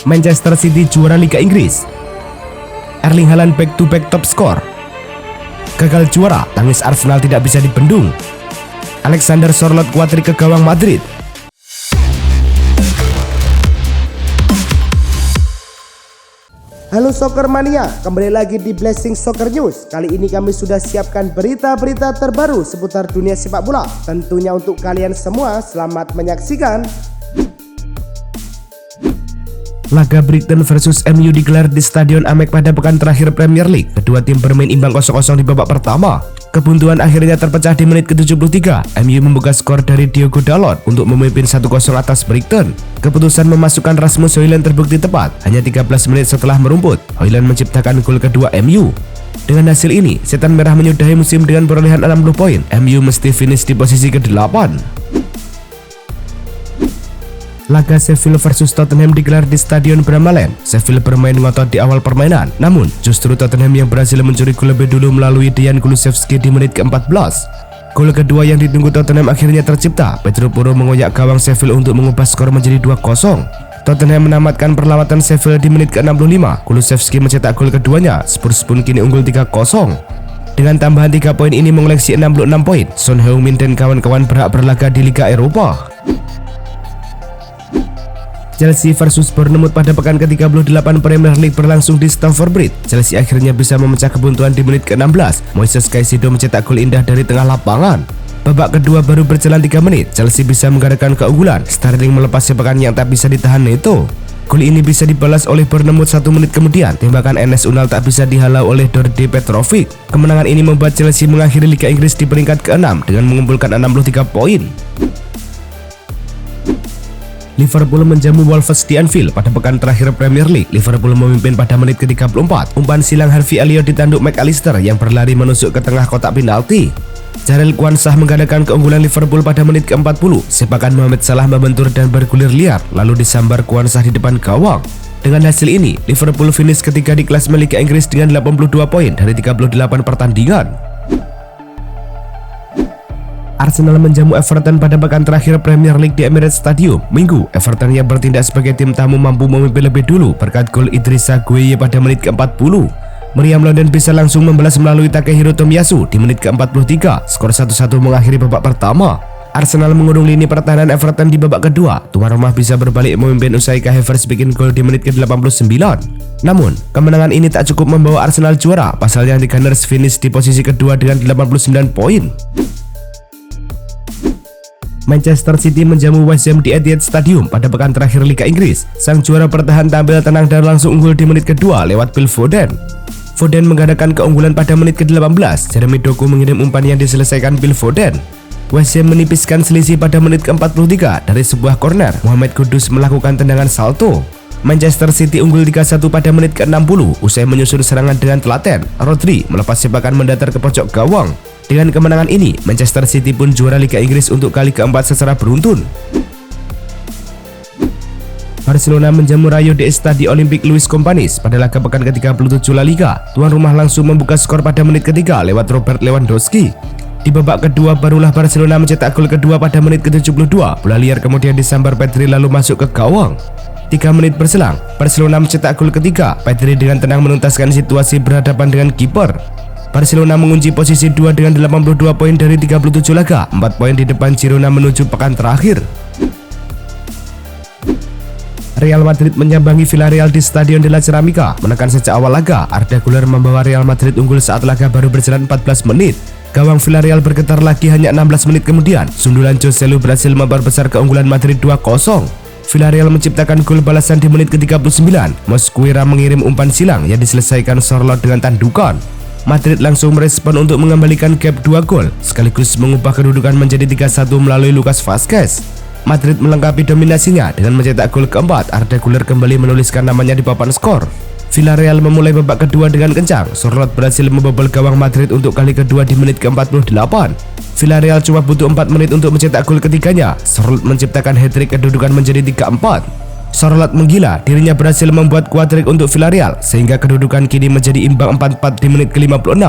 Manchester City juara Liga Inggris. Erling Haaland back-to-back top skor. Gagal juara, tangis Arsenal tidak bisa dibendung. Alexander Sørloth kuatrik ke gawang Madrid. Halo Soccer Mania, kembali lagi di Blessing Soccer News. Kali ini kami sudah siapkan berita-berita terbaru seputar dunia sepak bola. Tentunya untuk kalian semua, selamat menyaksikan. Laga Brighton versus MU digelar di Stadion Amex pada pekan terakhir Premier League. Kedua tim bermain imbang 0-0 di babak pertama. Kebuntuan akhirnya terpecah di menit ke-73. MU membuka skor dari Diogo Dalot untuk memimpin 1-0 atas Brighton. Keputusan memasukkan Rasmus Højlund terbukti tepat hanya 13 menit setelah merumput. Højlund menciptakan gol kedua MU. Dengan hasil ini, Setan Merah menyudahi musim dengan perolehan 60 poin. MU mesti finish di posisi ke-8. Laga Sheffield versus Tottenham digelar di Stadion Bramall Lane. Sheffield bermain ngotot di awal permainan, namun justru Tottenham yang berhasil mencuri gol lebih dulu melalui Dejan Kulusevski di menit ke-14. Gol kedua yang ditunggu Tottenham akhirnya tercipta. Pedro Porro mengoyak gawang Sheffield untuk mengubah skor menjadi 2-0. Tottenham menamatkan perlawatan Sheffield di menit ke-65. Kulusevski mencetak gol keduanya. Spurs pun kini unggul 3-0. Dengan tambahan 3 poin ini mengoleksi 66 poin. Son Heung-min dan kawan-kawan berhak berlaga di Liga Eropa. Chelsea versus Bournemouth pada pekan ke-38 Premier League berlangsung di Stamford Bridge. Chelsea akhirnya bisa memecah kebuntuan di menit ke-16. Moises Caicedo mencetak gol indah dari tengah lapangan. Babak kedua baru berjalan 3 menit, Chelsea bisa menggadaikan keunggulan. Sterling melepas sepakan yang tak bisa ditahan Neto. Gol ini bisa dibalas oleh Bournemouth 1 menit kemudian. Tembakan Enes Unal tak bisa dihalau oleh Đorđe Petrovic. Kemenangan ini membuat Chelsea mengakhiri Liga Inggris di peringkat ke-6 dengan mengumpulkan 63 poin. Liverpool menjamu Wolves di Anfield pada pekan terakhir Premier League. Liverpool memimpin pada menit ke-34. Umpan silang Harvey Elliott ditanduk McAllister yang berlari menusuk ke tengah kotak penalti. Jarell Quansah menggadaikan keunggulan Liverpool pada menit ke-40. Sepakan Mohamed Salah membentur dan bergulir liar, lalu disambar Quansah di depan gawang. Dengan hasil ini, Liverpool finish ketiga di klasemen Liga Inggris dengan 82 poin dari 38 pertandingan. Arsenal menjamu Everton pada pekan terakhir Premier League di Emirates Stadium. Minggu, Everton yang bertindak sebagai tim tamu mampu memimpin lebih dulu berkat gol Idrissa Gueye pada menit ke-40. Meriam London bisa langsung membalas melalui Takehiro Tomiyasu di menit ke-43. Skor 1-1 mengakhiri babak pertama. Arsenal mengurung lini pertahanan Everton di babak kedua. Tuan rumah bisa berbalik memimpin usai Kai Havertz bikin gol di menit ke-89. Namun, kemenangan ini tak cukup membawa Arsenal juara. Pasalnya The Gunners finish di posisi kedua dengan 89 poin. Manchester City menjamu West Ham di Etihad Stadium pada pekan terakhir Liga Inggris. Sang juara bertahan tampil tenang dan langsung unggul di menit kedua lewat Phil Foden. Foden menggadaikan keunggulan pada menit ke-18. Jeremy Doku mengirim umpan yang diselesaikan Phil Foden. West Ham menipiskan selisih pada menit ke-43 dari sebuah corner. Mohamed Kudus melakukan tendangan salto. Manchester City unggul 3-1 pada menit ke-60 usai menyusun serangan dengan telaten. Rodri melepas sepakan mendatar ke pojok gawang. Dengan kemenangan ini, Manchester City pun juara Liga Inggris untuk kali keempat secara beruntun. Barcelona menjamu Rayo de Estadio Olympique Luis Companys pada laga pekan ke-37 La Liga. Tuan rumah langsung membuka skor pada menit ketiga lewat Robert Lewandowski. Di babak kedua barulah Barcelona mencetak gol kedua pada menit ke-72. Bola liar kemudian disambar Pedri lalu masuk ke gawang. 3 menit berselang, Barcelona mencetak gol ketiga. Pedri dengan tenang menuntaskan situasi berhadapan dengan kiper. Barcelona mengunci posisi 2 dengan 82 poin dari 37 laga, 4 poin di depan Girona menuju pekan terakhir. Real Madrid menyambangi Villarreal di Stadion de la Ceramica. Menekan sejak awal laga, Arda Güler membawa Real Madrid unggul saat laga baru berjalan 14 menit. Gawang Villarreal bergetar lagi hanya 16 menit kemudian. Sundulan Joselu berhasil memperbesar keunggulan Madrid 2-0. Villarreal menciptakan gol balasan di menit ke-39. Mosquera mengirim umpan silang yang diselesaikan Sørloth dengan tandukan. Madrid langsung merespon untuk mengembalikan gap 2 gol, sekaligus mengubah kedudukan menjadi 3-1 melalui Lucas Vazquez. Madrid melengkapi dominasinya dengan mencetak gol keempat. Arda Güler kembali menuliskan namanya di papan skor. Villarreal memulai babak kedua dengan kencang. Sørloth berhasil membobol gawang Madrid untuk kali kedua di menit ke-48. Villarreal cuma butuh 4 menit untuk mencetak gol ketiganya. Sørloth menciptakan hat-trick, kedudukan menjadi 3-4. Sørloth menggila, dirinya berhasil membuat kuadrik untuk Villarreal sehingga kedudukan kini menjadi imbang 4-4 di menit ke-56.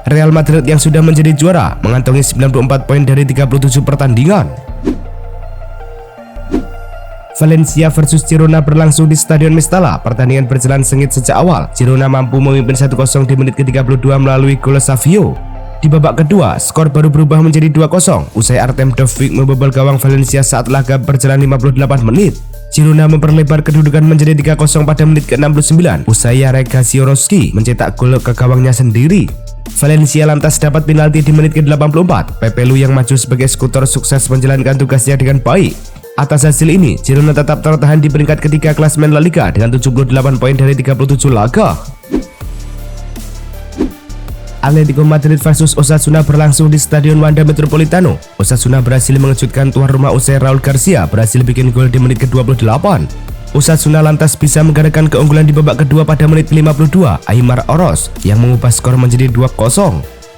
Real Madrid yang sudah menjadi juara mengantongi 94 poin dari 37 pertandingan. Valencia versus Girona berlangsung di Stadion Mestalla. Pertandingan berjalan sengit sejak awal. Girona mampu memimpin 1-0 di menit ke-32 melalui gol Savio. Di babak kedua, skor baru berubah menjadi 2-0 usai Artem Dovbyk membobol gawang Valencia saat laga berjalan 58 menit. Girona memperlebar kedudukan menjadi 3-0 pada menit ke-69 usai Jarek Gasiorowski mencetak gol ke gawangnya sendiri. Valencia lantas dapat penalti di menit ke-84. Pepelu yang maju sebagai skuter sukses menjalankan tugasnya dengan baik. Atas hasil ini, Girona tetap tertahan di peringkat ketiga klasemen La Liga dengan 78 poin dari 37 laga. Atletico Madrid versus Osasuna berlangsung di Stadion Wanda Metropolitano. Osasuna berhasil mengejutkan tuan rumah usai Raul Garcia berhasil bikin gol di menit ke-28. Osasuna lantas bisa menggandakan keunggulan di babak kedua pada menit ke-52. Aimar Oros yang mengubah skor menjadi 2-0.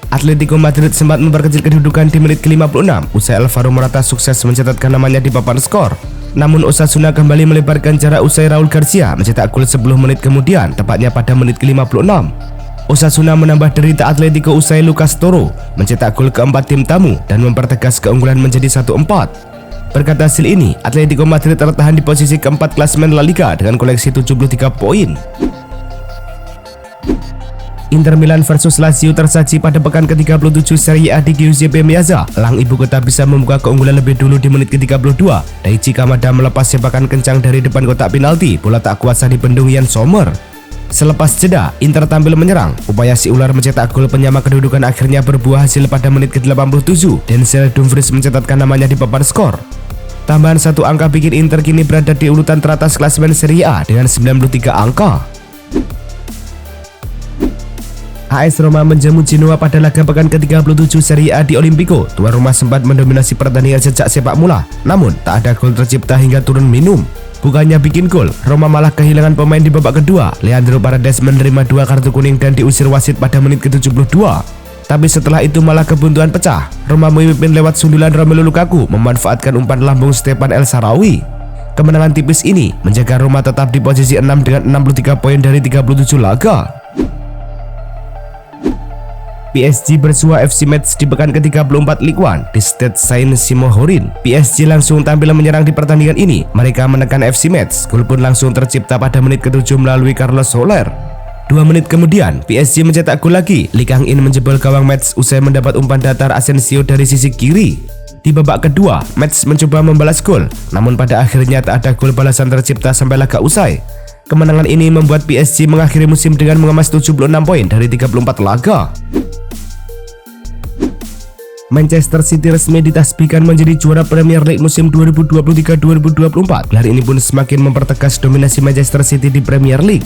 Atletico Madrid sempat memperkecil kedudukan di menit ke-56 usai Alvaro Morata sukses mencatatkan namanya di papan skor. Namun Osasuna kembali melebarkan jarak usai Raul Garcia mencetak gol 10 menit kemudian, tepatnya pada menit ke-56. Osasuna menambah derita Atletico usai Lucas Toro mencetak gol keempat tim tamu dan mempertegas keunggulan menjadi 1-4. Berkat hasil ini, Atletico Madrid tertahan di posisi keempat klasemen La Liga dengan koleksi 73 poin. Inter Milan versus Lazio tersaji pada pekan ke-37 Serie A di Giuseppe Meazza. Elang ibu kota bisa membuka keunggulan lebih dulu di menit ke-32. Daichi Kamada melepas sepakan kencang dari depan kotak penalti. Bola tak kuasa dibendung Jan Sommer. Selepas jeda, Inter tampil menyerang. Upaya si ular mencetak gol penyama kedudukan akhirnya berbuah hasil pada menit ke-87. Denzel Dumfries mencatatkan namanya di papan skor. Tambahan satu angka bikin Inter kini berada di urutan teratas klasemen Serie A dengan 93 angka. AS Roma menjamu Genoa pada laga pekan ke-37 Serie A di Olimpico. Tuan rumah sempat mendominasi pertandingan sejak sepak mula, namun tak ada gol tercipta hingga turun minum. Bukannya bikin gol, Roma malah kehilangan pemain di babak kedua. Leandro Paredes menerima 2 kartu kuning dan diusir wasit pada menit ke-72. Tapi setelah itu malah kebuntuan pecah. Roma memimpin lewat sundulan Romelu Lukaku memanfaatkan umpan lambung Stefan El Shaarawy. Kemenangan tipis ini menjaga Roma tetap di posisi 6 dengan 63 poin dari 37 laga. PSG bersua FC Metz di pekan ke-34 Ligue 1 di Stade Saint-Simohorin. PSG langsung tampil menyerang di pertandingan ini. Mereka menekan FC Metz. Gol pun langsung tercipta pada menit ke-7 melalui Carlos Soler. 2 menit kemudian, PSG mencetak gol lagi. Lee Kang-in menjebol gawang Metz usai mendapat umpan datar Asensio dari sisi kiri. Di babak kedua, Metz mencoba membalas gol, namun pada akhirnya tak ada gol balasan tercipta sampai laga usai. Kemenangan ini membuat PSG mengakhiri musim dengan mengemas 76 poin dari 34 laga. Manchester City resmi ditasbihkan menjadi juara Premier League musim 2023-2024. Gelar ini pun semakin mempertegas dominasi Manchester City di Premier League.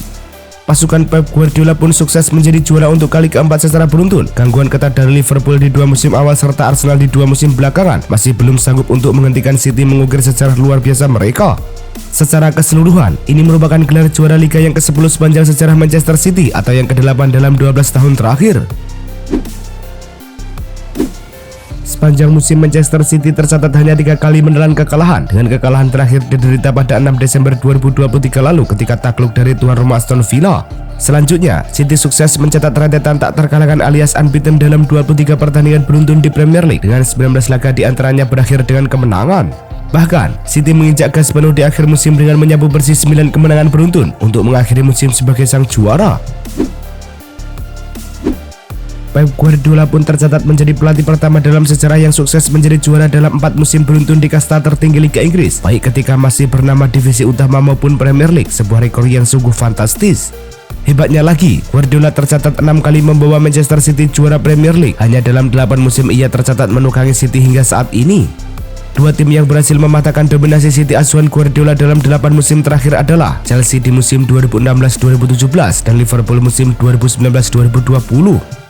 Pasukan Pep Guardiola pun sukses menjadi juara untuk kali keempat secara beruntun. Gangguan ketat dari Liverpool di 2 musim awal serta Arsenal di 2 musim belakangan masih belum sanggup untuk menghentikan City mengukir sejarah luar biasa mereka. Secara keseluruhan, ini merupakan gelar juara Liga yang ke-10 sepanjang sejarah Manchester City atau yang ke-8 dalam 12 tahun terakhir. Sepanjang musim Manchester City tercatat hanya 3 kali menelan kekalahan, dengan kekalahan terakhir diderita pada 6 Desember 2023 lalu ketika takluk dari tuan rumah Aston Villa. Selanjutnya, City sukses mencatat rentetan tak terkalahkan alias unbeaten dalam 23 pertandingan beruntun di Premier League dengan 19 laga diantaranya berakhir dengan kemenangan. Bahkan, City menginjak gas penuh di akhir musim dengan menyapu bersih 9 kemenangan beruntun untuk mengakhiri musim sebagai sang juara. Pep Guardiola pun tercatat menjadi pelatih pertama dalam sejarah yang sukses menjadi juara dalam 4 musim beruntun di kasta tertinggi Liga Inggris, baik ketika masih bernama divisi utama maupun Premier League, sebuah rekor yang sungguh fantastis. Hebatnya lagi, Guardiola tercatat 6 kali membawa Manchester City juara Premier League. Hanya dalam 8 musim ia tercatat menukangi City hingga saat ini. 2 tim yang berhasil mematahkan dominasi City asuhan Guardiola dalam 8 musim terakhir adalah Chelsea di musim 2016-2017 dan Liverpool musim 2019-2020.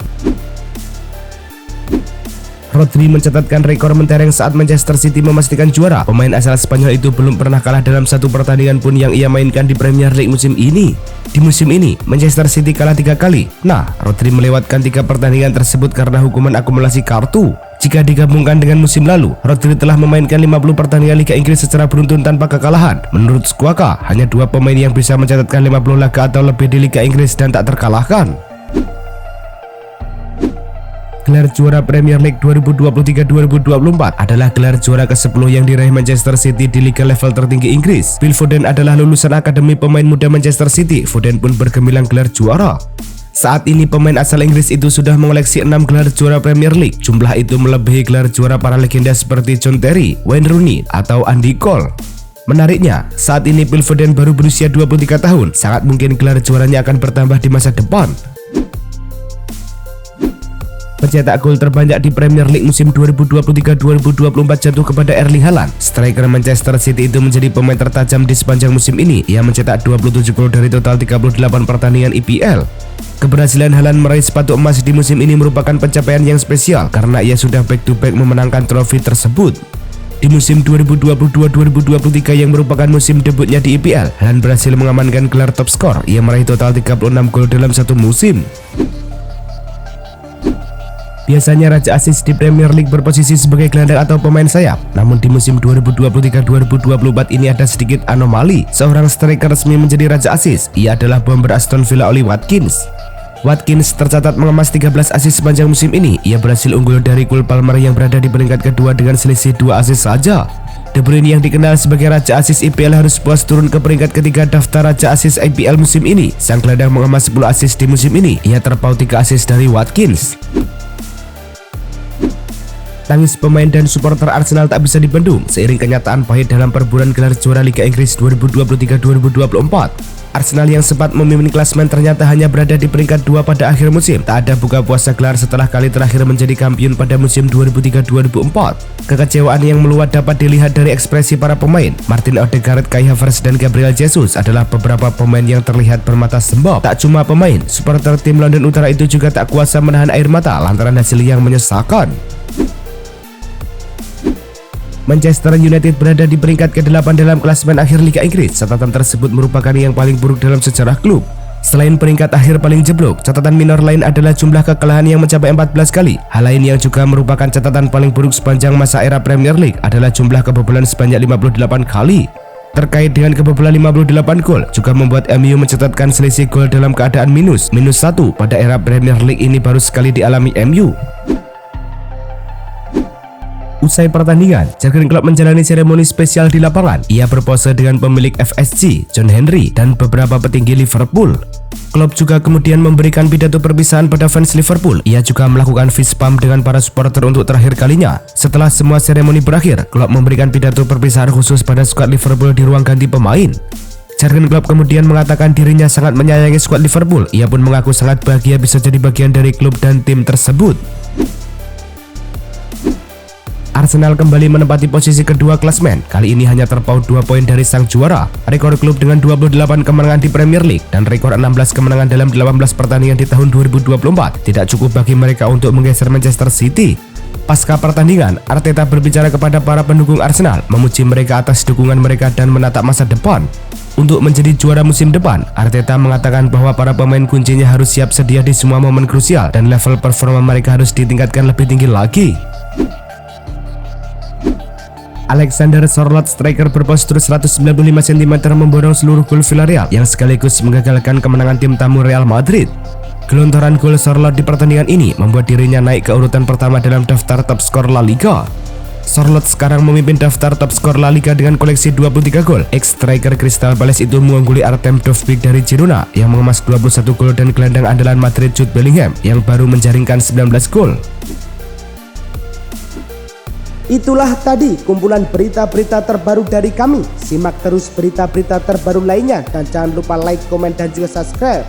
Rodri mencatatkan rekor mentereng saat Manchester City memastikan juara. Pemain asal Spanyol itu belum pernah kalah dalam 1 pertandingan pun yang ia mainkan di Premier League musim ini. Di musim ini, Manchester City kalah 3 kali. Nah, Rodri melewatkan 3 pertandingan tersebut karena hukuman akumulasi kartu. Jika digabungkan dengan musim lalu, Rodri telah memainkan 50 pertandingan Liga Inggris secara beruntun tanpa kekalahan. Menurut Squawka, hanya 2 pemain yang bisa mencatatkan 50 laga atau lebih di Liga Inggris dan tak terkalahkan. Gelar juara Premier League 2023-2024 adalah gelar juara ke-10 yang diraih Manchester City di liga level tertinggi Inggris. Phil Foden adalah lulusan akademi pemain muda Manchester City. Foden pun bergemilang gelar juara. Saat ini pemain asal Inggris itu sudah mengoleksi 6 gelar juara Premier League. Jumlah itu melebihi gelar juara para legenda seperti John Terry, Wayne Rooney, atau Andy Cole. Menariknya, saat ini Phil Foden baru berusia 23 tahun. Sangat mungkin gelar juaranya akan bertambah di masa depan. Pencetak gol terbanyak di Premier League musim 2023-2024 jatuh kepada Erling Haaland. Striker Manchester City itu menjadi pemain tertajam di sepanjang musim ini. Ia mencetak 27 gol dari total 38 pertandingan IPL. Keberhasilan Haaland meraih sepatu emas di musim ini merupakan pencapaian yang spesial karena ia sudah back-to-back memenangkan trofi tersebut. Di musim 2022-2023 yang merupakan musim debutnya di IPL, Haaland berhasil mengamankan gelar top skor. Ia meraih total 36 gol dalam satu musim. Biasanya raja assist di Premier League berposisi sebagai gelandang atau pemain sayap. Namun di musim 2023-2024 ini ada sedikit anomali. Seorang striker resmi menjadi raja assist. Ia adalah bomber Aston Villa Ollie Watkins. Watkins tercatat mengemas 13 assist sepanjang musim ini. Ia berhasil unggul dari Cole Palmer yang berada di peringkat kedua dengan selisih 2 assist saja. De Bruyne yang dikenal sebagai raja assist IPL harus puas turun ke peringkat ketiga daftar raja assist IPL musim ini. Sang gelandang mengemas 10 assist di musim ini. Ia terpaut 3 assist dari Watkins. Tangis pemain dan supporter Arsenal tak bisa dibendung seiring kenyataan pahit dalam perburuan gelar juara Liga Inggris 2023-2024. Arsenal yang sempat memimpin klasemen ternyata hanya berada di peringkat 2 pada akhir musim. Tak ada buka puasa gelar setelah kali terakhir menjadi kampiun pada musim 2003-2004. Kekecewaan yang meluat dapat dilihat dari ekspresi para pemain. Martin Odegaard, Kai Havertz, dan Gabriel Jesus adalah beberapa pemain yang terlihat bermata sembab. Tak cuma pemain, supporter tim London Utara itu juga tak kuasa menahan air mata lantaran hasil yang menyesalkan. Manchester United berada di peringkat ke-8 dalam klasemen akhir Liga Inggris. Catatan tersebut merupakan yang paling buruk dalam sejarah klub. Selain peringkat akhir paling jeblok, catatan minor lain adalah jumlah kekalahan yang mencapai 14 kali. Hal lain yang juga merupakan catatan paling buruk sepanjang masa era Premier League adalah jumlah kebobolan sebanyak 58 kali. Terkait dengan kebobolan 58 gol, juga membuat MU mencatatkan selisih gol dalam keadaan minus 1 pada era Premier League ini baru sekali dialami MU. Usai pertandingan, Jurgen Klopp menjalani seremoni spesial di lapangan. Ia berpose dengan pemilik FSG, John Henry, dan beberapa petinggi Liverpool. Klopp juga kemudian memberikan pidato perpisahan pada fans Liverpool. Ia juga melakukan fist bump dengan para supporter untuk terakhir kalinya. Setelah semua seremoni berakhir, Klopp memberikan pidato perpisahan khusus pada skuad Liverpool di ruang ganti pemain. Jurgen Klopp kemudian mengatakan dirinya sangat menyayangi skuad Liverpool. Ia pun mengaku sangat bahagia bisa jadi bagian dari klub dan tim tersebut. Arsenal kembali menempati posisi kedua klasemen. Kali ini hanya terpaut 2 poin dari sang juara. Rekor klub dengan 28 kemenangan di Premier League dan rekor 16 kemenangan dalam 18 pertandingan di tahun 2024 tidak cukup bagi mereka untuk menggeser Manchester City. Pasca pertandingan, Arteta berbicara kepada para pendukung Arsenal, memuji mereka atas dukungan mereka dan menatap masa depan. Untuk menjadi juara musim depan, Arteta mengatakan bahwa para pemain kuncinya harus siap sedia di semua momen krusial dan level performa mereka harus ditingkatkan lebih tinggi lagi. Alexander Sørloth, striker berpostur 195 cm, memborong seluruh gol Villarreal yang sekaligus menggagalkan kemenangan tim tamu Real Madrid. Gelontoran gol Sørloth di pertandingan ini membuat dirinya naik ke urutan pertama dalam daftar top skor La Liga. Sørloth sekarang memimpin daftar top skor La Liga dengan koleksi 23 gol. Ex-striker Crystal Palace itu mengungguli Artem Dovbyk dari Girona yang mengemas 21 gol dan gelandang andalan Madrid Jude Bellingham yang baru menjaringkan 19 gol. Itulah tadi kumpulan berita-berita terbaru dari kami. Simak terus berita-berita terbaru lainnya dan jangan lupa like, komen, dan juga subscribe.